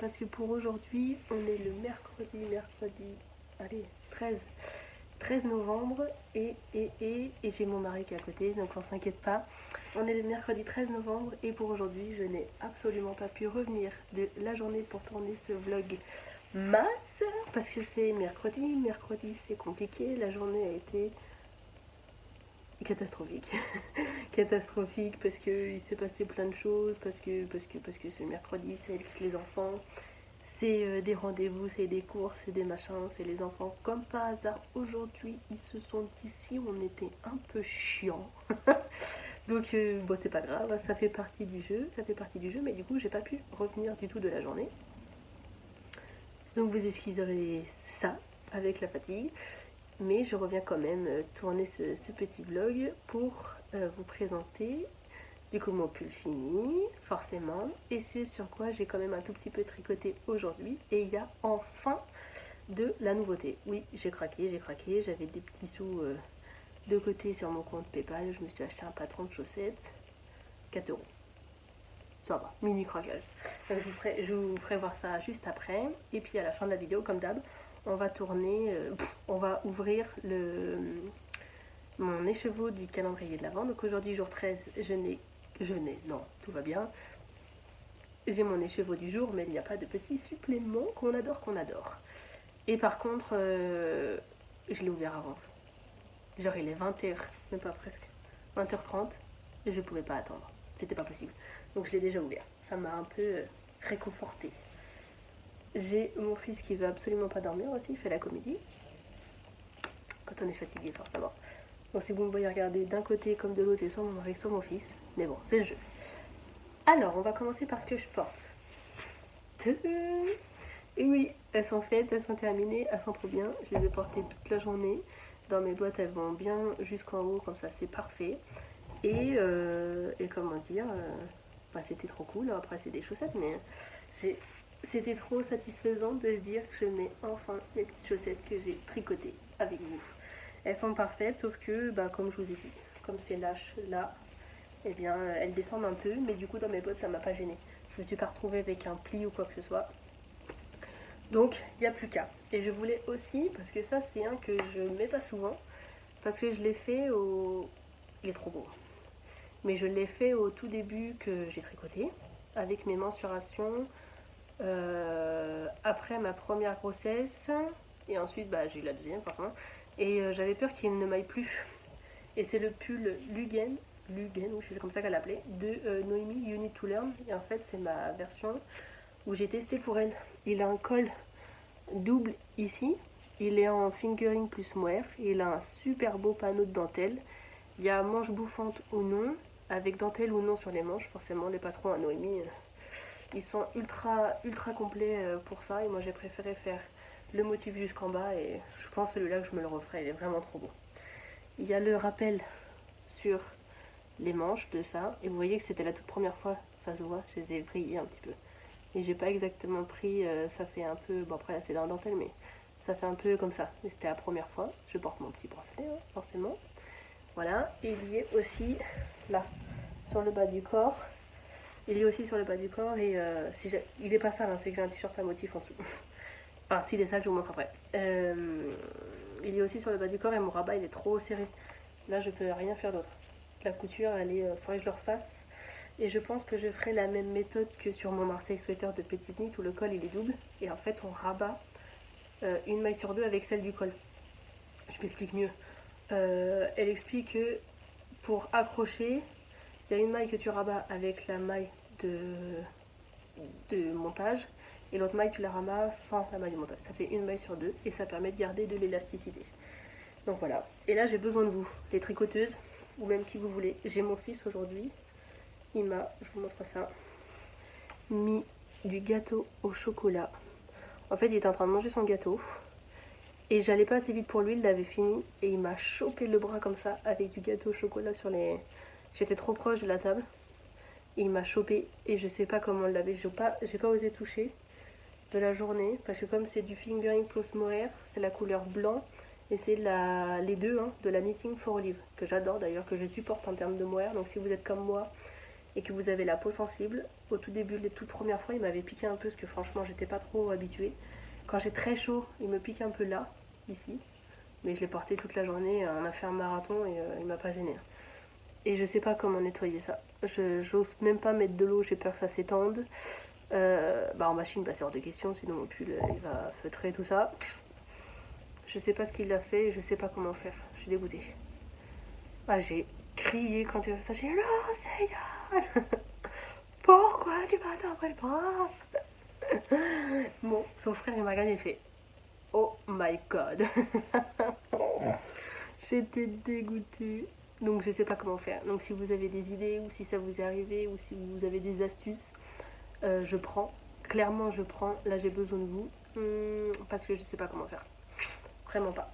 parce que pour aujourd'hui, on est le mercredi, allez, 13 novembre et j'ai mon mari qui est à côté, donc on s'inquiète pas. On est le mercredi 13 novembre et pour aujourd'hui, je n'ai absolument pas pu revenir de la journée pour tourner ce vlog masse parce que c'est mercredi. Mercredi, c'est compliqué, la journée a été catastrophique. Catastrophique parce qu'il s'est passé plein de choses, parce que c'est mercredi, c'est les enfants. C'est des rendez-vous, c'est des courses, c'est des machins, c'est les enfants. Comme par hasard, aujourd'hui, ils se sont dit si on était un peu chiant. Donc, bon, c'est pas grave, ça fait partie du jeu, mais du coup, j'ai pas pu revenir du tout de la journée. Donc, vous excuserez ça avec la fatigue, mais je reviens quand même tourner ce petit vlog pour vous présenter du coup mon pull fini, forcément, et ce sur quoi j'ai quand même un tout petit peu tricoté aujourd'hui, et il y a enfin de la nouveauté. Oui, j'ai craqué, j'avais des petits sous de côté sur mon compte Paypal, je me suis acheté un patron de chaussettes, 4 euros. Ça va, mini craquage. Donc je vous ferai voir ça juste après, et puis à la fin de la vidéo, comme d'hab, on va tourner, on va ouvrir mon écheveau du calendrier de l'Avent. Donc aujourd'hui, jour 13, non, tout va bien. J'ai mon écheveau du jour, mais il n'y a pas de petits suppléments qu'on adore. Et par contre, je l'ai ouvert avant. Genre il est 20h, même pas presque, 20h30, et je pouvais pas attendre. C'était pas possible. Donc je l'ai déjà ouvert. Ça m'a un peu réconfortée. J'ai mon fils qui veut absolument pas dormir aussi, il fait la comédie. Quand on est fatigué, forcément. Donc si vous me voyez regarder d'un côté comme de l'autre, c'est soit mon mari, soit mon fils. Mais bon, c'est le jeu. Alors, on va commencer par ce que je porte. Et oui, elles sont faites, elles sont terminées, elles sont trop bien. Je les ai portées toute la journée. Dans mes boîtes, elles vont bien jusqu'en haut, comme ça, c'est parfait. Et comment dire, bah, c'était trop cool. Après, c'est des chaussettes, mais c'était trop satisfaisant de se dire que je mets enfin les petites chaussettes que j'ai tricotées avec vous. Elles sont parfaites, sauf que, bah, comme je vous ai dit, comme c'est lâche là, eh bien, elles descendent un peu, mais du coup, dans mes bottes, ça m'a pas gênée. Je me suis pas retrouvée avec un pli ou quoi que ce soit. Donc, il n'y a plus qu'à. Et je voulais aussi, parce que ça, c'est un que je mets pas souvent, parce que je l'ai fait au... Il est trop beau. Mais je l'ai fait au tout début que j'ai tricoté, avec mes mensurations, après ma première grossesse, et ensuite, bah, j'ai eu la deuxième, forcément. Et j'avais peur qu'il ne m'aille plus. Et c'est le pull Lugen, oui, c'est comme ça qu'elle l'appelait, de Noémie You Need to Learn. Et en fait, c'est ma version où j'ai testé pour elle. Il a un col double ici. Il est en fingering plus mohair. Il a un super beau panneau de dentelle. Il y a manche bouffante ou non, avec dentelle ou non sur les manches. Forcément, les patrons à Noémie, ils sont ultra complets pour ça. Et moi, j'ai préféré faire le motif jusqu'en bas. Et je pense celui-là que je me le referai. Il est vraiment trop beau. Il y a le rappel sur les manches de ça. Et vous voyez que c'était la toute première fois. Ça se voit, je les ai brillés un petit peu. Et j'ai pas exactement pris, ça fait un peu, bon après là c'est dans la dentelle, mais ça fait un peu comme ça. Et c'était la première fois. Je porte mon petit bracelet, hein, forcément. Voilà, et il y est aussi là, sur le bas du corps. Il est aussi sur le bas du corps et si il est pas sale, hein, c'est que j'ai un t-shirt à motif en dessous. Enfin, s'il est sale, je vous montre après. Il est aussi sur le bas du corps et mon rabat il est trop serré. Là, je peux rien faire d'autre. La couture, elle est, faudrait que je le refasse. Et je pense que je ferai la même méthode que sur mon Marseille sweater de petite knit où le col il est double. Et en fait, on rabat une maille sur deux avec celle du col. Je m'explique mieux. Elle explique que pour accrocher, il y a une maille que tu rabats avec la maille de montage et l'autre maille tu la rabats sans la maille de montage. Ça fait une maille sur deux et ça permet de garder de l'élasticité. Donc voilà. Et là j'ai besoin de vous, les tricoteuses ou même qui vous voulez. J'ai mon fils aujourd'hui. Il m'a, je vous montre ça, mis du gâteau au chocolat. En fait, il était en train de manger son gâteau. Et j'allais pas assez vite pour lui, il l'avait fini. Et il m'a chopé le bras comme ça, avec du gâteau au chocolat sur les... J'étais trop proche de la table. Et il m'a chopé, et je sais pas comment on l'avait. J'ai pas osé toucher de la journée. Parce que comme c'est du fingering plus mohair, c'est la couleur blanc. Et c'est les deux, hein, de la Knitting for Olive. Que j'adore d'ailleurs, que je supporte en termes de mohair. Donc si vous êtes comme moi, et que vous avez la peau sensible, au tout début, les toutes premières fois, il m'avait piqué un peu parce que franchement, j'étais pas trop habituée. Quand j'ai très chaud, il me pique un peu là, ici. Mais je l'ai porté toute la journée, on a fait un marathon et il m'a pas gêné. Et je sais pas comment nettoyer ça. J'ose même pas mettre de l'eau, j'ai peur que ça s'étende. En machine, c'est hors de question, sinon mon pull il va feutrer tout ça. Je sais pas ce qu'il a fait, je sais pas comment faire. Je suis dégoûtée. Ah, j'ai crié quand tu as fait ça. J'ai dit non, Seigneur, pourquoi tu m'as après le bras? Bon, son frère il m'a regardé et fait oh my god. J'étais dégoûtée. Donc je sais pas comment faire. Donc si vous avez des idées ou si ça vous est arrivé ou si vous avez des astuces, je prends. Clairement je prends. Là j'ai besoin de vous. Parce que je sais pas comment faire. Vraiment pas.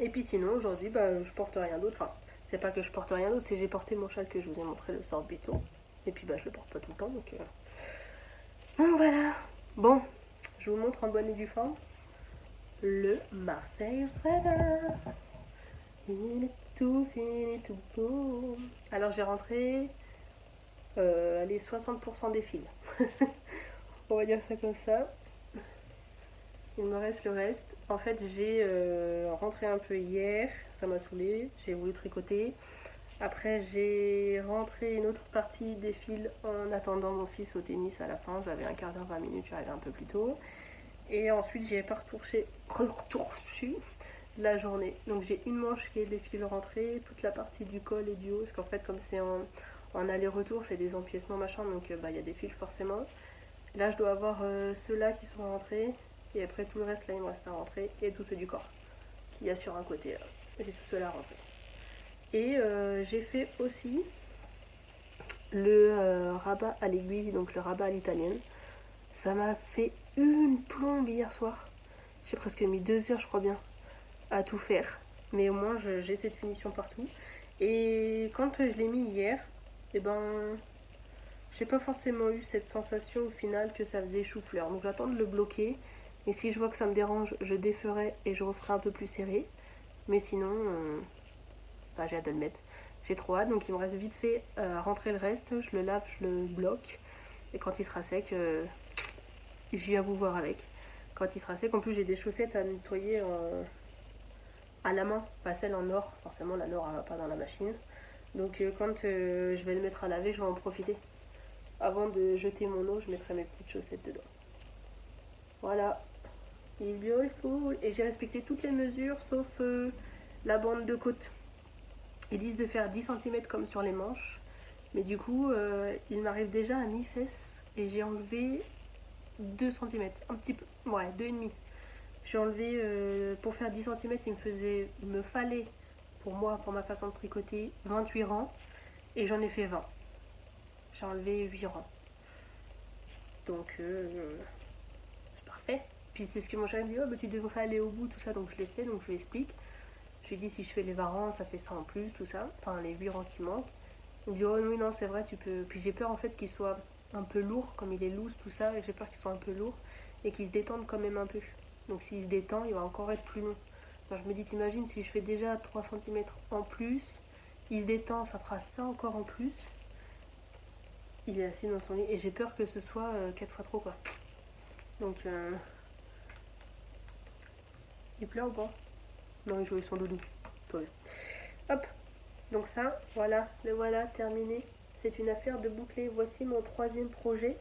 Et puis sinon aujourd'hui je porte rien d'autre. Enfin c'est pas que je porte rien d'autre, c'est que j'ai porté mon châle que je vous ai montré, le Sorbetto. Et puis je le porte pas tout le temps donc voilà. Bon, je vous montre en bonne et due forme le Marseille Sweater. Il est tout fini, tout beau. Alors j'ai rentré allez, 60% des fils. On va dire ça comme ça. Il me reste le reste. En fait, j'ai rentré un peu hier. Ça m'a saoulé. J'ai voulu tricoter. Après, j'ai rentré une autre partie des fils en attendant mon fils au tennis à la fin. J'avais un quart d'heure, 20 minutes. Je suis arrivée un peu plus tôt. Et ensuite, j'ai pas retouché la journée. Donc j'ai une manche qui est des fils rentrés, toute la partie du col et du haut, parce qu'en fait comme c'est en aller-retour, c'est des empiècements machin, donc il y a des fils forcément. Là je dois avoir ceux-là qui sont rentrés, et après tout le reste là il me reste à rentrer, et tous ceux du corps, qu'il y a sur un côté là. J'ai tout cela rentré. Et j'ai fait aussi le rabat à l'aiguille, donc le rabat à l'italienne. Ça m'a fait une plombe hier soir. J'ai presque mis 2 heures je crois bien à tout faire, mais au moins j'ai cette finition partout. Et quand je l'ai mis hier, et j'ai pas forcément eu cette sensation au final que ça faisait chou-fleur. Donc j'attends de le bloquer, et si je vois que ça me dérange, je déferai et je referai un peu plus serré. Mais sinon, j'ai hâte de le mettre. J'ai trop hâte, donc il me reste vite fait à rentrer le reste. Je le lave, je le bloque, et quand il sera sec, j'y viens vous voir avec. Quand il sera sec, en plus j'ai des chaussettes à nettoyer à la main, pas celle en or, forcément la or va pas dans la machine. Donc quand je vais le mettre à laver, je vais en profiter. Avant de jeter mon eau, je mettrai mes petites chaussettes dedans. Voilà, it's beautiful. Et j'ai respecté toutes les mesures sauf la bande de côte. Ils disent de faire 10 cm comme sur les manches, mais du coup il m'arrive déjà à mi-fesse et j'ai enlevé 2 cm, un petit peu, ouais, 2,5. J'ai enlevé, pour faire 10 cm, il me fallait, pour moi, pour ma façon de tricoter, 28 rangs. Et j'en ai fait 20. J'ai enlevé 8 rangs. Donc, c'est parfait. Puis c'est ce que mon chéri me dit, oh, tu devrais aller au bout, tout ça. Donc je le sais, donc je lui explique. Je lui dis, si je fais les 20 rangs, ça fait ça en plus, tout ça. Enfin, les 8 rangs qui manquent. Il me dit, oh oui, non, c'est vrai, tu peux. Puis j'ai peur en fait qu'il soit un peu lourd, comme il est loose, tout ça. Et j'ai peur qu'il soit un peu lourd et qu'il se détende quand même un peu. Donc s'il se détend, il va encore être plus long. Alors je me dis, t'imagines, si je fais déjà 3 cm en plus, il se détend, ça fera ça encore en plus. Il est assis dans son lit et j'ai peur que ce soit 4 fois trop quoi. Donc il pleure ou pas? Non, il joue avec son doudou. Toi. Hop, donc ça, voilà, le voilà terminé. C'est une affaire de boucler. Voici mon 3e projet.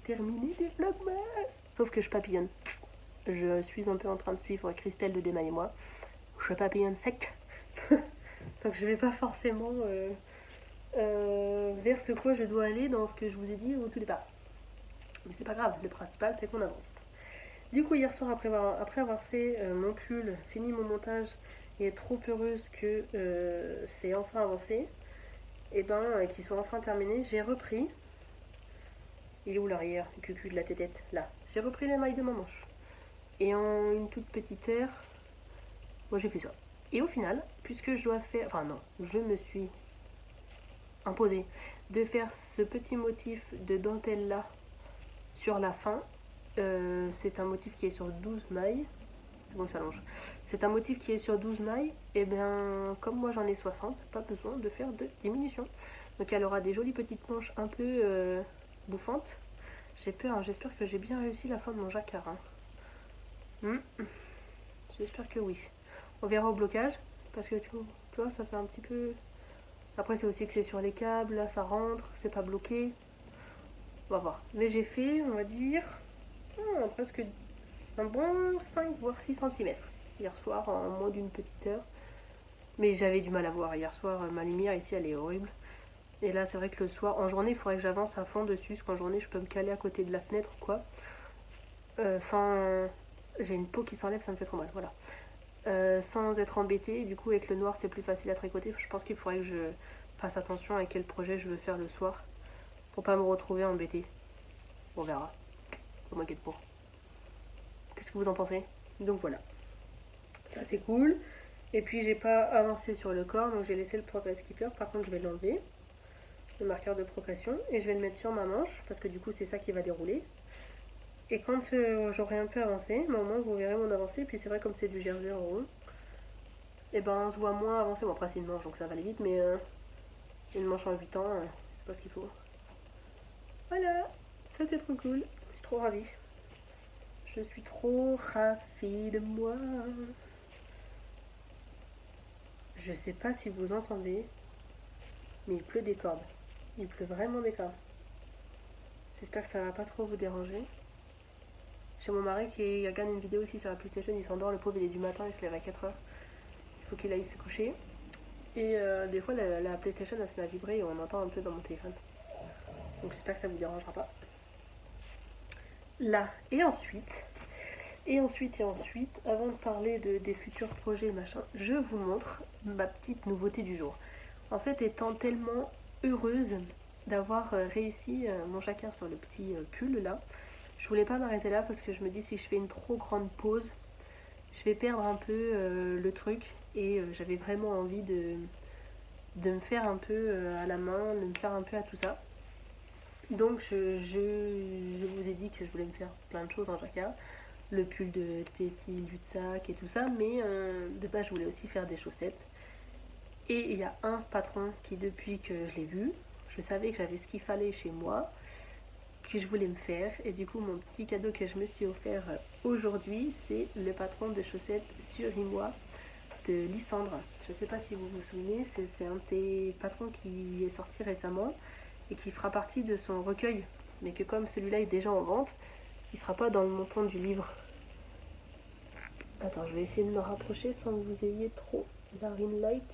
Terminé des vlogmas. Sauf que je papillonne. Je suis un peu en train de suivre Christelle de Déma et moi. Je papillonne sec. Donc je vais pas forcément vers ce quoi je dois aller dans ce que je vous ai dit au tout départ. Mais c'est pas grave, le principal c'est qu'on avance. Du coup hier soir après avoir fait mon pull, fini mon montage et être trop heureuse que c'est enfin avancé, et qu'il soit enfin terminé, j'ai repris. Il est où l'arrière, le cucu de la tétette? Là. J'ai repris les mailles de ma manche. Et en une toute petite heure, moi j'ai fait ça. Et au final, puisque je dois faire... Enfin non, je me suis imposé de faire ce petit motif de dentelle là sur la fin. C'est un motif qui est sur 12 mailles. C'est bon, ça allonge. C'est un motif qui est sur 12 mailles. Et bien, comme moi j'en ai 60, pas besoin de faire de diminution. Donc elle aura des jolies petites manches un peu bouffantes. J'ai peur, hein, j'espère que j'ai bien réussi la fin de mon jacquard. J'espère que oui. On verra au blocage, parce que tu vois, ça fait un petit peu... Après c'est aussi que c'est sur les câbles, là ça rentre, c'est pas bloqué. On va voir. Mais j'ai fait, on va dire, presque un bon 5 voire 6 centimètres hier soir en moins d'une petite heure. Mais j'avais du mal à voir hier soir, ma lumière ici elle est horrible. Et là c'est vrai que le soir, en journée il faudrait que j'avance à fond dessus, parce qu'en journée je peux me caler à côté de la fenêtre ou quoi. Sans... J'ai une peau qui s'enlève, ça me fait trop mal, voilà. Sans être embêtée, du coup avec le noir c'est plus facile à tricoter. Je pense qu'il faudrait que je fasse attention à quel projet je veux faire le soir, pour pas me retrouver embêtée. On verra, je m'inquiète pas. Qu'est-ce que vous en pensez? Donc voilà, ça c'est cool. Et puis j'ai pas avancé sur le corps, donc j'ai laissé le progress keeper. Par contre je vais l'enlever, le marqueur de progression, et je vais le mettre sur ma manche, parce que du coup c'est ça qui va dérouler. Et quand j'aurai un peu avancé, au moment vous verrez mon avancée. Et puis c'est vrai, comme c'est du jersey en rond, et ben on se voit moins avancé. Bon après c'est une manche donc ça va aller vite, mais une manche en 8 ans, c'est pas ce qu'il faut. Voilà, ça c'est trop cool, je suis trop ravie. Je suis trop ravie de moi. Je sais pas si vous entendez, mais il pleut des cordes. Il pleut vraiment des cordes. J'espère que ça va pas trop vous déranger. J'ai mon mari qui regarde une vidéo aussi sur la PlayStation, il s'endort, le pauvre, il est du matin, il se lève à 4h. Il faut qu'il aille se coucher. Et des fois, la PlayStation, elle se met à vibrer et on entend un peu dans mon téléphone. Donc j'espère que ça vous dérangera pas. Là, et ensuite, avant de parler des futurs projets, machin, je vous montre ma petite nouveauté du jour. En fait, étant tellement heureuse d'avoir réussi mon jacquard sur le petit pull là, je voulais pas m'arrêter là, parce que je me dis, si je fais une trop grande pause, je vais perdre un peu le truc. Et j'avais vraiment envie de me faire un peu à la main, de me faire un peu à tout ça. Donc je vous ai dit que je voulais me faire plein de choses en jacquard. Le pull de Teti Lutsac et tout ça, mais de base je voulais aussi faire des chaussettes. Et il y a un patron qui, depuis que je l'ai vu, je savais que j'avais ce qu'il fallait chez moi, que je voulais me faire. Et du coup mon petit cadeau que je me suis offert aujourd'hui, c'est le patron de chaussettes sur Imois de Lysandre. Je ne sais pas si vous vous souvenez, c'est un de ces patrons qui est sorti récemment et qui fera partie de son recueil, mais que comme celui-là est déjà en vente, il sera pas dans le montant du livre. Attends, je vais essayer de me rapprocher sans que vous ayez trop la ring light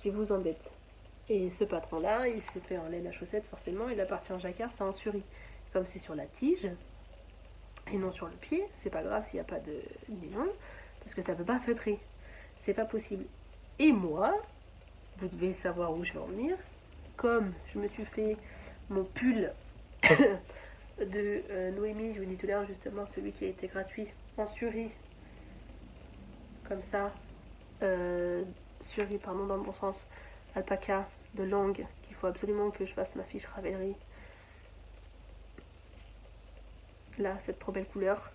qui vous embête. Et ce patron-là, il s'est fait en laine à chaussette forcément, il appartient à jacquard, c'est en surie. Comme c'est sur la tige et non sur le pied, c'est pas grave s'il n'y a pas de nylon, parce que ça peut pas feutrer. C'est pas possible. Et moi, vous devez savoir où je vais en venir. Comme je me suis fait mon pull de Noémie Unitulaire, justement celui qui a été gratuit en surie, comme ça, surie pardon dans le bon sens, alpaca de langue, qu'il faut absolument que je fasse ma fiche Ravelry. Là, cette trop belle couleur.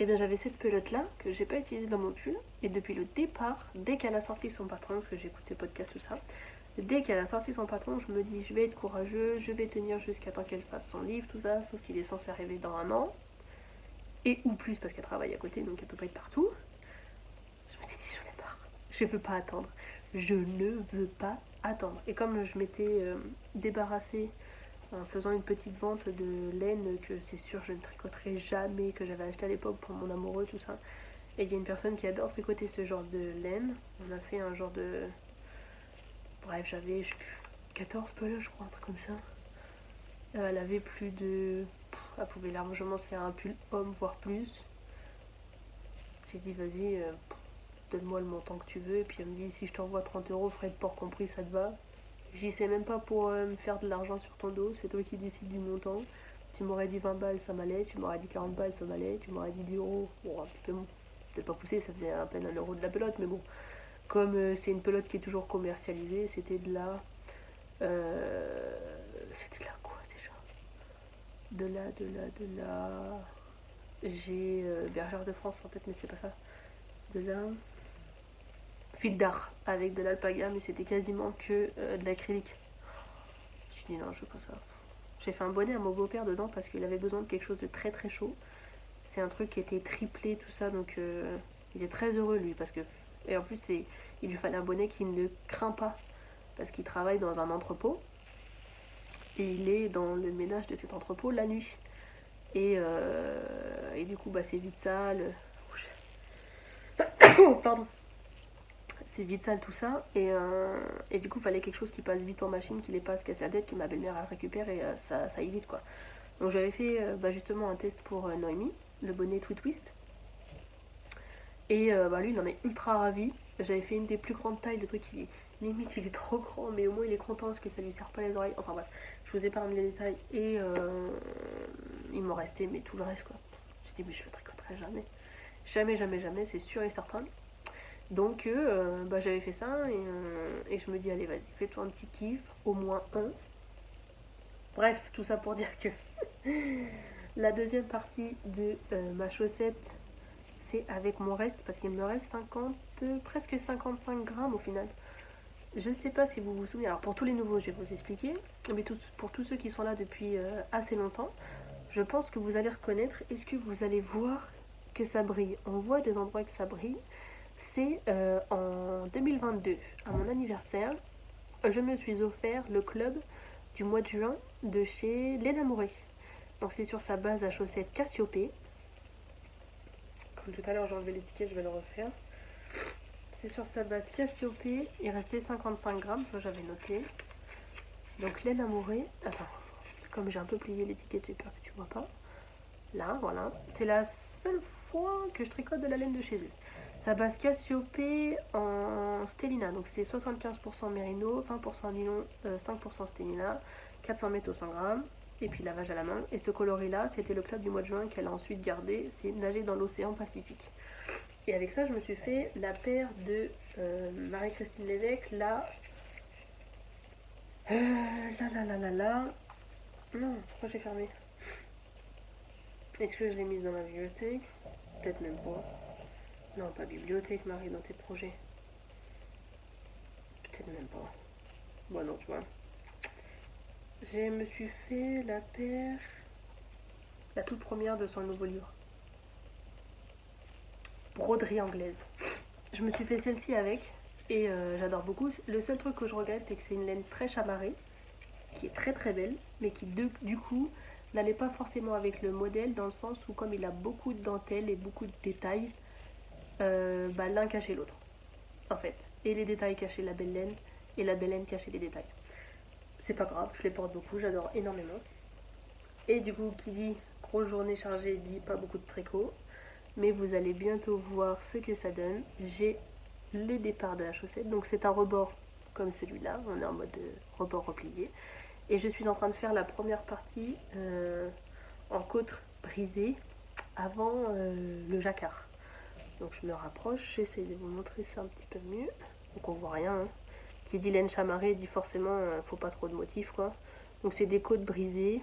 Et bien j'avais cette pelote là que j'ai pas utilisée dans mon pull, et depuis le départ, dès qu'elle a sorti son patron, parce que j'écoute ses podcasts tout ça, dès qu'elle a sorti son patron, je me dis je vais être courageux, je vais tenir jusqu'à temps qu'elle fasse son livre, tout ça, sauf qu'il est censé arriver dans 1 an, et ou plus parce qu'elle travaille à côté, donc elle peut pas être partout. Je me suis dit j'en ai marre, je veux pas attendre, je ne veux pas attendre. Et comme je m'étais débarrassée en faisant une petite vente de laine que c'est sûr je ne tricoterai jamais, que j'avais acheté à l'époque pour mon amoureux, tout ça. Et il y a une personne qui adore tricoter ce genre de laine. On a fait un genre de... Bref, j'avais 14 pelotes, je crois, un truc comme ça. Elle avait plus de... Elle pouvait largement se faire un pull homme, voire plus. J'ai dit, vas-y, donne-moi le montant que tu veux. Et puis elle me dit, si je t'envoie 30 euros, frais de port compris, ça te va? J'y sais même pas pour me faire de l'argent sur ton dos, c'est toi qui décides du montant. Tu m'aurais dit 20 balles, ça m'allait. Tu m'aurais dit 40 balles, ça m'allait. Tu m'aurais dit 10 euros, bon, un petit peu bon. Peut-être pas poussé, ça faisait à peine 1 euro de la pelote, mais bon. Comme c'est une pelote qui est toujours commercialisée, c'était de la... c'était de la quoi déjà? De la... J'ai Bergère de France en tête, mais c'est pas ça. De la... fil d'art avec de l'alpaga, mais c'était quasiment que de l'acrylique. Je me suis dit non, je veux pas ça. J'ai fait un bonnet à mon beau-père dedans parce qu'il avait besoin de quelque chose de très très chaud. C'est un truc qui était triplé, tout ça, donc il est très heureux lui parce que. Et en plus, il lui fallait un bonnet qui ne craint pas parce qu'il travaille dans un entrepôt et il est dans le ménage de cet entrepôt la nuit. Et du coup, bah, c'est vite sale. Pardon. C'est vite sale tout ça. Et du coup, il fallait quelque chose qui passe vite en machine, qui n'est pas à se casser la tête, que ma belle-mère elle récupère et ça aille vite quoi. Donc j'avais fait justement un test pour Noémie, le bonnet Tweet Twist. Et lui, il en est ultra ravi. J'avais fait une des plus grandes tailles, le truc, limite, il est trop grand, mais au moins il est content parce que ça lui serre pas les oreilles. Enfin bref, je vous ai pas ramené les détails. Et il m'en restait, mais tout le reste quoi. J'ai dit, mais je le tricoterai jamais. Jamais, jamais, jamais, c'est sûr et certain. Donc j'avais fait ça et je me dis, allez, vas-y, fais-toi un petit kiff, au moins un. Bref, tout ça pour dire que la deuxième partie de ma chaussette, c'est avec mon reste, parce qu'il me reste presque 55 grammes au final. Je sais pas si vous vous souvenez, alors pour tous les nouveaux je vais vous expliquer, mais pour tous ceux qui sont là depuis assez longtemps, je pense que vous allez reconnaître. Est-ce que vous allez voir que ça brille? On voit des endroits que ça brille. C'est en 2022, à mon anniversaire, je me suis offert le club du mois de juin de chez Léna Mouret. Donc c'est sur sa base à chaussettes Cassiopée. Comme tout à l'heure j'ai enlevé l'étiquette, je vais le refaire. C'est sur sa base Cassiopée, il restait 55 grammes, ça j'avais noté. Donc Léna Mouret, attends, comme j'ai un peu plié l'étiquette, j'ai peur que tu vois pas. Là, voilà. C'est la seule fois que je tricote de la laine de chez eux. Sa base Cassiopée en Stellina, donc c'est 75% mérino, 20% nylon, 5% Stellina, 400 mètres au 100 grammes, et puis lavage à la main. Et ce coloris-là, c'était le club du mois de juin qu'elle a ensuite gardé, c'est nager dans l'océan Pacifique. Et avec ça, je me suis fait la paire de Marie-Christine Lévesque, là. Non, pourquoi j'ai fermé? Est-ce que je l'ai mise dans ma bibliothèque? Peut-être même pas. Non, pas bibliothèque, Marie, dans tes projets. Peut-être même pas. Bon, non, tu vois. Je me suis fait la paire. La toute première de son nouveau livre. Broderie anglaise. Je me suis fait celle-ci avec. Et j'adore beaucoup. Le seul truc que je regrette, c'est que c'est une laine très chamarrée. Qui est très très belle. Mais qui, du coup, n'allait pas forcément avec le modèle. Dans le sens où, comme il a beaucoup de dentelles et beaucoup de détails, l'un cachait l'autre. En fait. Et les détails cachaient la belle laine. Et la belle laine cachait les détails. C'est pas grave, je les porte beaucoup, j'adore énormément. Et du coup, qui dit grosse journée chargée dit pas beaucoup de tricot. Mais vous allez bientôt voir ce que ça donne. J'ai le départ de la chaussette. Donc c'est un rebord comme celui-là. On est en mode rebord replié. Et je suis en train de faire la première partie en côte brisée avant le jacquard. Donc je me rapproche, j'essaie de vous montrer ça un petit peu mieux. Donc on voit rien. Hein. Qui dit laine chamarrée dit forcément faut pas trop de motifs quoi. Donc c'est des côtes brisées.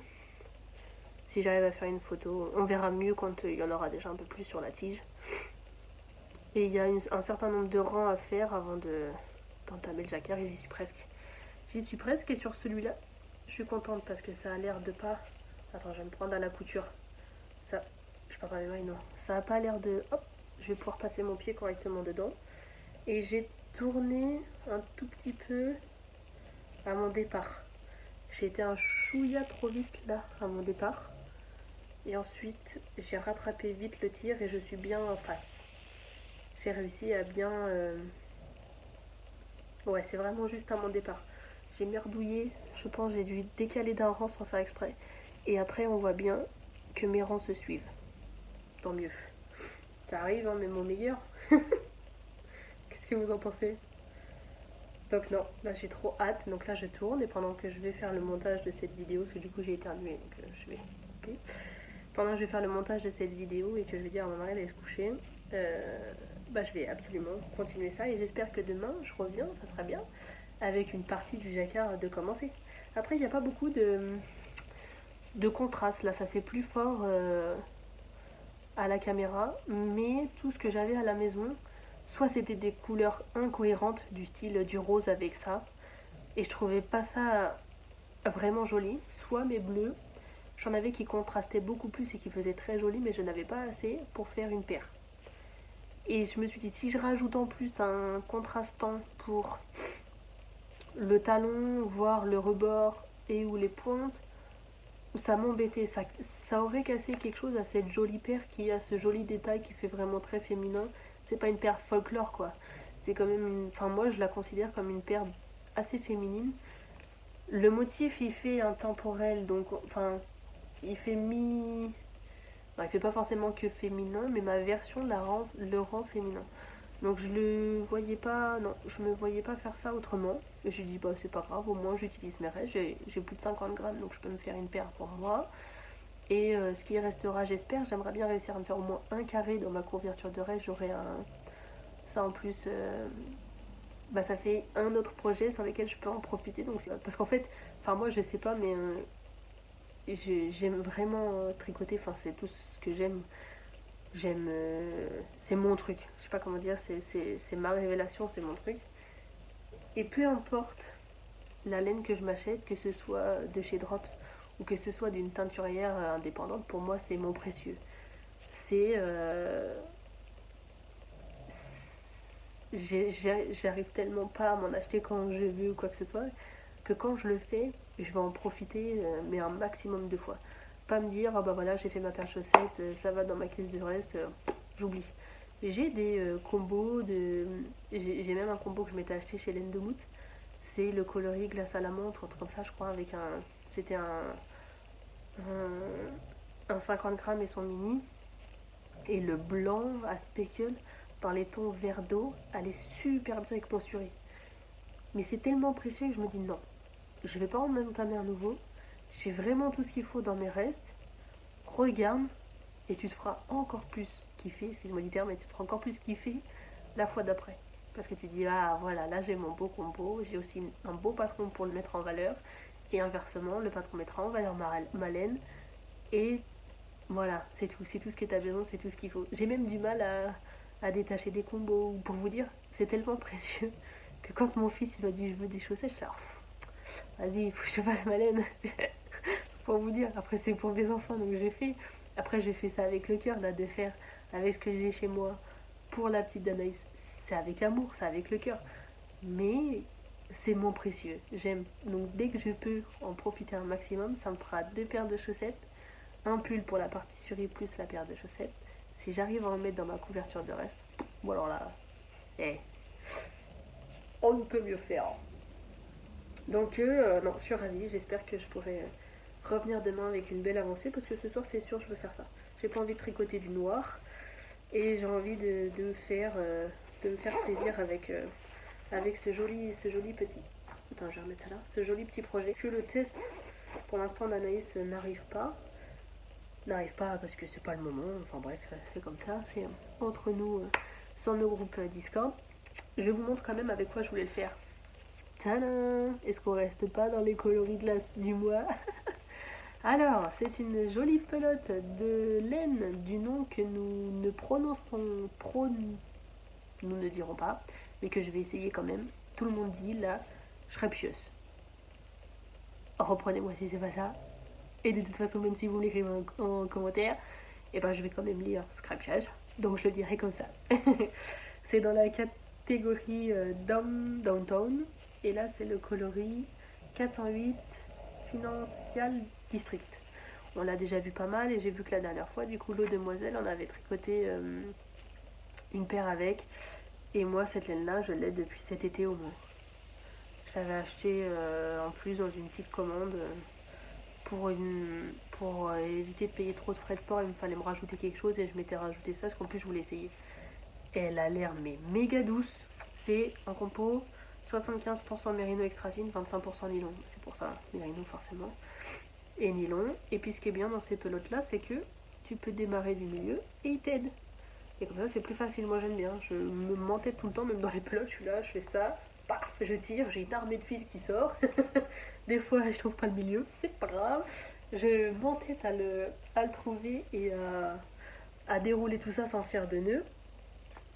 Si j'arrive à faire une photo, on verra mieux quand il y en aura déjà un peu plus sur la tige. Et il y a un certain nombre de rangs à faire avant d'entamer le jacquard et j'y suis presque. J'y suis presque et sur celui-là, je suis contente parce que ça a l'air de pas... Attends, je vais me prendre à la couture. Ça, je parle pas mes mailles, non. Ça a pas l'air de... Hop, je vais pouvoir passer mon pied correctement dedans. Et j'ai tourné un tout petit peu à mon départ. J'ai été un chouïa trop vite là à mon départ. Et ensuite, j'ai rattrapé vite le tir et je suis bien en face. J'ai réussi à bien... Ouais, c'est vraiment juste à mon départ. J'ai merdouillé, je pense j'ai dû décaler d'un rang sans faire exprès. Et après, on voit bien que mes rangs se suivent. Tant mieux. Ça arrive, hein, même au meilleur. Qu'est-ce que vous en pensez? Donc non, là j'ai trop hâte, donc là je tourne et pendant que je vais faire le montage de cette vidéo, parce que du coup j'ai éternué, donc je vais couper. Pendant que je vais faire le montage de cette vidéo et que je vais dire à ma mère d'aller se coucher, je vais absolument continuer ça et j'espère que demain je reviens, ça sera bien, avec une partie du jacquard de commencer. Après il n'y a pas beaucoup de contraste, là ça fait plus fort à la caméra, mais tout ce que j'avais à la maison soit c'était des couleurs incohérentes du style du rose avec ça, et je trouvais pas ça vraiment joli, soit mes bleus, j'en avais qui contrastaient beaucoup plus et qui faisaient très joli, mais je n'avais pas assez pour faire une paire. Et je me suis dit, si je rajoute en plus un contrastant pour le talon, voire le rebord et ou les pointes, ça m'embêtait. Ça aurait cassé quelque chose à cette jolie paire qui a ce joli détail qui fait vraiment très féminin. C'est pas une paire folklore quoi. C'est quand même une. Enfin, moi je la considère comme une paire assez féminine. Le motif il fait intemporel, donc enfin, il fait mi. Non, il fait pas forcément que féminin, mais ma version le rend féminin. Donc je le voyais pas, non, je me voyais pas faire ça autrement. Et j'ai dit, bah c'est pas grave, au moins j'utilise mes restes, j'ai plus de 50 grammes, donc je peux me faire une paire pour moi. Et ce qui restera, j'espère, j'aimerais bien réussir à me faire au moins un carré dans ma couverture de reste. J'aurai ça en plus, bah ça fait un autre projet sur lequel je peux en profiter. Donc parce qu'en fait, enfin moi je sais pas, mais j'aime vraiment tricoter, enfin c'est tout ce que j'aime. J'aime. C'est mon truc. Je sais pas comment dire, c'est ma révélation, c'est mon truc. Et peu importe la laine que je m'achète, que ce soit de chez Drops ou que ce soit d'une teinturière indépendante, pour moi c'est mon précieux. C'est. J'arrive tellement pas à m'en acheter quand je veux ou quoi que ce soit, que quand je le fais, je vais en profiter, mais un maximum de fois. Pas me dire, oh bah voilà, j'ai fait ma paire de chaussettes, ça va dans ma caisse de reste, j'oublie. J'ai des combos, j'ai même un combo que je m'étais acheté chez Laine de Mout. C'est le coloris glace à la menthe, un truc comme ça, je crois, avec un. C'était un 50 grammes et son mini. Et le blanc à spécule dans les tons vert d'eau, elle est super bien avec mon suré. Mais c'est tellement précieux que je me dis non, je vais pas en entamer un nouveau. J'ai vraiment tout ce qu'il faut dans mes restes. Regarde et tu te feras encore plus kiffer, excuse-moi du terme, mais tu te feras encore plus kiffer la fois d'après. Parce que tu dis, ah voilà, là j'ai mon beau combo, j'ai aussi un beau patron pour le mettre en valeur. Et inversement, le patron mettra en valeur ma laine. Et voilà, c'est tout ce que tu as besoin, c'est tout ce qu'il faut. J'ai même du mal à détacher des combos. Pour vous dire, c'est tellement précieux que quand mon fils il m'a dit je veux des chaussettes, je suis là, vas-y, il faut que je fasse ma laine. Pour vous dire, après c'est pour mes enfants, donc j'ai fait. Après j'ai fait ça avec le cœur, là, de faire avec ce que j'ai chez moi pour la petite Danaïs. C'est avec amour, c'est avec le cœur. Mais c'est mon précieux, j'aime. Donc dès que je peux en profiter un maximum, ça me fera 2 paires de chaussettes, un pull pour la partie surée plus la paire de chaussettes. Si j'arrive à en mettre dans ma couverture de reste, bon alors là, on ne peut mieux faire. Donc non, je suis ravie, j'espère que je pourrai revenir demain avec une belle avancée parce que ce soir c'est sûr je veux faire ça. J'ai pas envie de tricoter du noir et j'ai envie de me faire plaisir avec ce joli petit. Attends, je vais remettre ça là. Ce joli petit projet. Que le test pour l'instant d'Anaïs n'arrive pas. N'arrive pas parce que c'est pas le moment. Enfin bref, c'est comme ça. C'est entre nous sur nos groupes Discord. Je vous montre quand même avec quoi je voulais le faire. Tadam! Est-ce qu'on reste pas dans les coloris de du mois? Alors, c'est une jolie pelote de laine du nom que nous ne prononçons nous ne dirons pas, mais que je vais essayer quand même. Tout le monde dit la Schreppius. Reprenez-moi si c'est pas ça. Et de toute façon, même si vous me l'écrivez en commentaire, et ben je vais quand même lire Scrapchage, donc je le dirai comme ça. C'est dans la catégorie Downtown, et là c'est le coloris 408 Financial District. On l'a déjà vu pas mal, et j'ai vu que la dernière fois, du coup, l'eau demoiselle, on avait tricoté une paire avec, et moi cette laine-là, je l'ai depuis cet été au moins. Je l'avais acheté en plus dans une petite commande. Pour éviter de payer trop de frais de port, il me fallait me rajouter quelque chose et je m'étais rajouté ça parce qu'en plus je voulais essayer. Elle a l'air mais méga douce. C'est un compo 75% mérino extra fine, 25% nylon. C'est pour ça, mérino forcément. Et nylon. Et puis ce qui est bien dans ces pelotes là, c'est que tu peux démarrer du milieu et il t'aide. Et comme ça c'est plus facile, moi j'aime bien. Je me mentais tout le temps, même dans les pelotes, je suis là, je fais ça, paf, je tire, j'ai une armée de fils qui sort. Des fois, je trouve pas le milieu, c'est pas grave. Je m'entête à le trouver et à dérouler tout ça sans faire de nœud.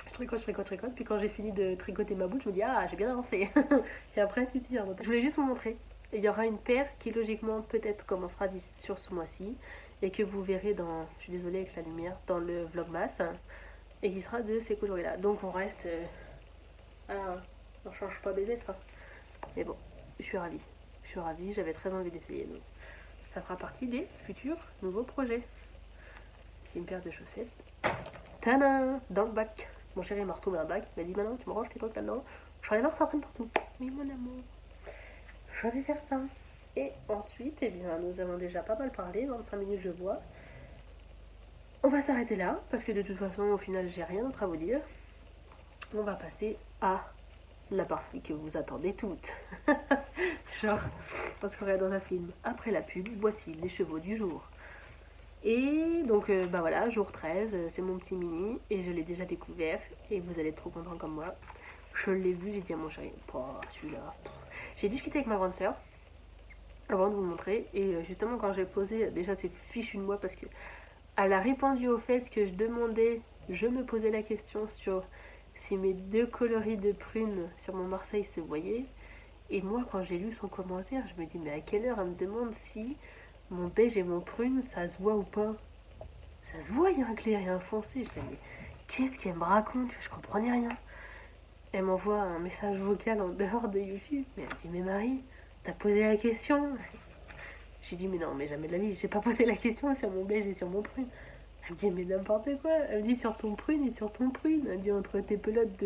Je tricote. Puis quand j'ai fini de tricoter ma boule, je me dis, ah, j'ai bien avancé. Et après, tu tires. Je voulais juste vous montrer. Il y aura une paire qui, logiquement, peut-être commencera sur ce mois-ci. Et que vous verrez dans, je suis désolée avec la lumière, dans le vlogmas. Et qui sera de ces coloris-là. Donc on reste... on change pas des lettres. Hein. Mais bon, je suis ravie. J'avais très envie d'essayer. Donc ça fera partie des futurs nouveaux projets. C'est une paire de chaussettes. Tadam! Dans le bac. Mon chéri m'a retrouvé un bac. Il m'a dit maintenant tu me ranges tes trucs là-dedans. Je suis allée voir ça traîne partout. Mais mon amour, je vais faire ça. Et ensuite, eh bien, nous avons déjà pas mal parlé. 25 minutes, je vois. On va s'arrêter là. Parce que de toute façon, au final, j'ai rien d'autre à vous dire. On va passer à la partie que vous attendez toutes. Genre, on se croirait dans un film. Après la pub, voici les chevaux du jour. Et donc, bah voilà, jour 13, c'est mon petit mini. Et je l'ai déjà découvert. Et vous allez être trop contents comme moi. Je l'ai vu, j'ai dit à mon chéri, celui-là. J'ai discuté avec ma grande sœur avant de vous le montrer. Et justement, quand j'ai posé, déjà c'est fichu de moi parce que elle a répondu au fait que je me posais la question sur si mes 2 coloris de prunes sur mon Marseille se voyaient. Et moi, quand j'ai lu son commentaire, je me dis, mais à quelle heure elle me demande si mon beige et mon prune, ça se voit ou pas? Ça se voit, il y a un clair et un foncé. Je dis, mais qu'est-ce qu'elle me raconte? Je comprenais rien. Elle m'envoie un message vocal en dehors de YouTube. Mais elle me dit, mais Marie, t'as posé la question? J'ai dit, mais non, mais jamais de la vie, j'ai pas posé la question sur mon beige et sur mon prune. Elle me dit, mais n'importe quoi. Elle me dit, sur ton prune et sur ton prune. Elle me dit, entre tes pelotes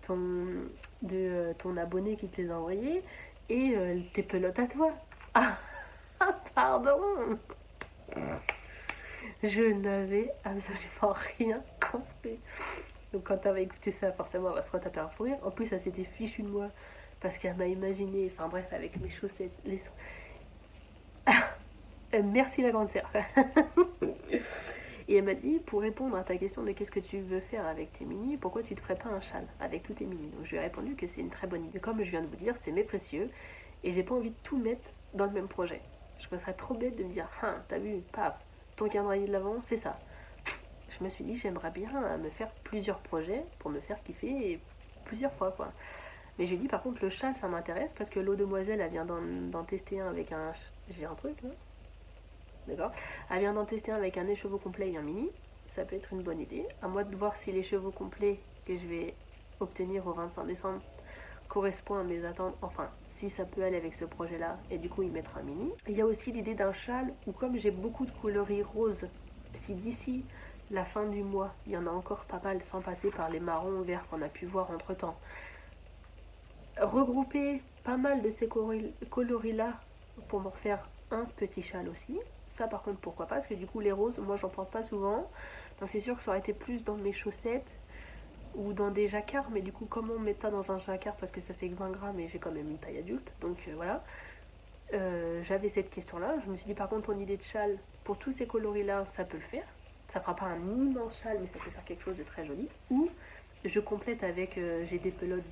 ton, ton abonné qui te les a envoyées et tes pelotes à toi. Ah, pardon. Je n'avais absolument rien compris. Donc quand elle va écouter ça, forcément, elle va se retaper un fou rire. En plus, elle s'était fichue de moi parce qu'elle m'a imaginé, enfin bref, avec mes chaussettes, les sons. Merci la grande sœur. Et elle m'a dit, pour répondre à ta question de qu'est-ce que tu veux faire avec tes minis, pourquoi tu te ferais pas un châle avec tous tes minis? Donc je lui ai répondu que c'est une très bonne idée. Comme je viens de vous dire, c'est mes précieux et j'ai pas envie de tout mettre dans le même projet. Je me serais trop bête de me dire, t'as vu, paf, ton calendrier de l'avant, c'est ça. Je me suis dit, j'aimerais bien me faire plusieurs projets pour me faire kiffer plusieurs fois, quoi. Mais je lui ai dit, par contre, le châle, ça m'intéresse parce que l'eau demoiselle, elle vient d'en tester un avec un... J'ai un truc, là. D'accord. Elle vient d'en tester un avec un écheveau complet et un mini. Ça peut être une bonne idée. À moi de voir si l'écheveau complet que je vais obtenir au 25 décembre correspond à mes attentes. Enfin, si ça peut aller avec ce projet-là. Et du coup, y mettre un mini. Il y a aussi l'idée d'un châle où comme j'ai beaucoup de coloris roses, si d'ici la fin du mois, il y en a encore pas mal sans passer par les marrons ou verts qu'on a pu voir entre-temps. Regrouper pas mal de ces coloris-là pour m'en faire un petit châle aussi. Ça par contre pourquoi pas, parce que du coup les roses, moi j'en porte pas souvent. Donc c'est sûr que ça aurait été plus dans mes chaussettes ou dans des jacquards, mais du coup comment mettre ça dans un jacquard parce que ça fait que 20 grammes et j'ai quand même une taille adulte. Donc voilà. J'avais cette question-là. Je me suis dit par contre ton idée de châle, pour tous ces coloris-là, ça peut le faire. Ça fera pas un immense châle, mais ça peut faire quelque chose de très joli. Ou je complète avec, j'ai des pelotes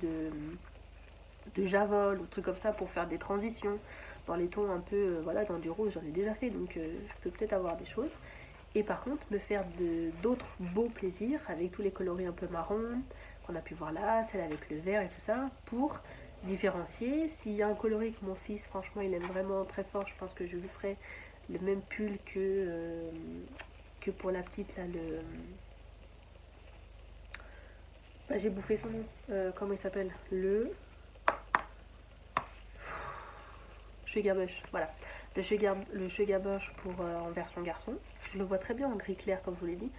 de javol ou trucs comme ça pour faire des transitions dans les tons un peu, voilà, dans du rose, j'en ai déjà fait, donc je peux peut-être avoir des choses. Et par contre, me faire d'autres beaux plaisirs avec tous les coloris un peu marron qu'on a pu voir là, celle avec le vert et tout ça, pour différencier. S'il y a un coloris que mon fils, franchement, il aime vraiment très fort, je pense que je lui ferai le même pull que pour la petite, là, le... Bah, j'ai bouffé son nom. Comment il s'appelle? Le Sugar Bush, voilà. Le Sugar Bush pour, en version garçon. Je le vois très bien en gris clair, comme je vous l'ai dit,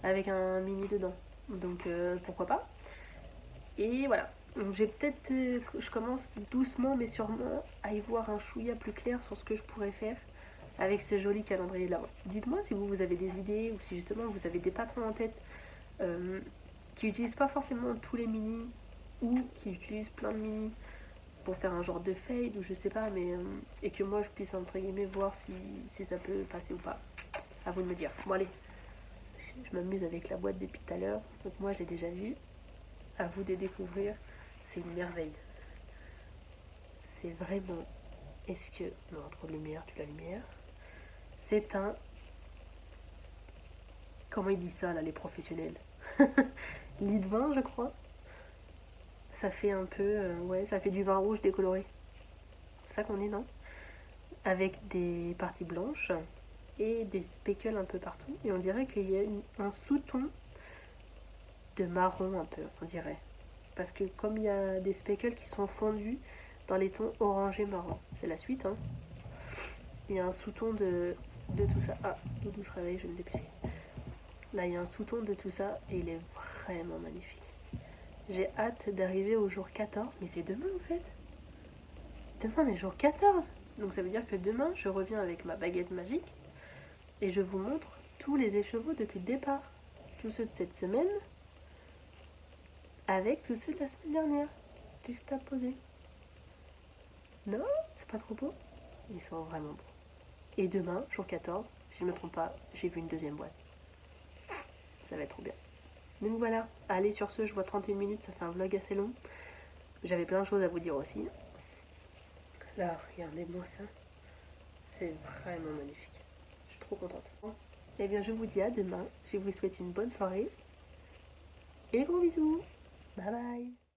avec un mini dedans. Donc pourquoi pas. Et voilà. Donc, j'ai peut-être, je commence doucement mais sûrement à y voir un chouïa plus clair sur ce que je pourrais faire avec ce joli calendrier là. Dites-moi si vous avez des idées ou si justement vous avez des patrons en tête qui n'utilisent pas forcément tous les mini ou qui utilisent plein de mini pour faire un genre de fade ou je sais pas, mais et que moi je puisse entre guillemets voir si ça peut passer ou pas. À vous de me dire. Bon allez, je m'amuse avec la boîte depuis tout à l'heure, donc moi je l'ai déjà vue. À vous de découvrir, c'est une merveille. C'est vraiment... Est-ce que... Non, trop de lumière, tu la lumière. C'est un Comment ils disent ça là, les professionnels? Lit de vin, je crois. Ça fait un peu, ouais, ça fait du vin rouge décoloré. C'est ça qu'on est, non? Avec des parties blanches et des speckles un peu partout. Et on dirait qu'il y a un sous-ton de marron un peu, on dirait. Parce que comme il y a des speckles qui sont fondus dans les tons orangé marron, c'est la suite, hein. Il y a un sous-ton de tout ça. Ah, Doudou se réveille, je vais me dépêcher. Là, il y a un sous-ton de tout ça et il est vraiment magnifique. J'ai hâte d'arriver au jour 14, mais c'est demain en fait. Demain on est jour 14. Donc ça veut dire que demain, je reviens avec ma baguette magique et je vous montre tous les écheveaux depuis le départ. Tous ceux de cette semaine avec tous ceux de la semaine dernière. Juste à poser. Non, c'est pas trop beau? Ils sont vraiment beaux. Et demain, jour 14, si je ne me trompe pas, j'ai vu une deuxième boîte. Ça va être trop bien. Donc voilà, allez sur ce, je vois 31 minutes, ça fait un vlog assez long. J'avais plein de choses à vous dire aussi. Là, regardez-moi ça. C'est vraiment magnifique. Je suis trop contente. Et bien, je vous dis à demain. Je vous souhaite une bonne soirée. Et gros bisous. Bye bye.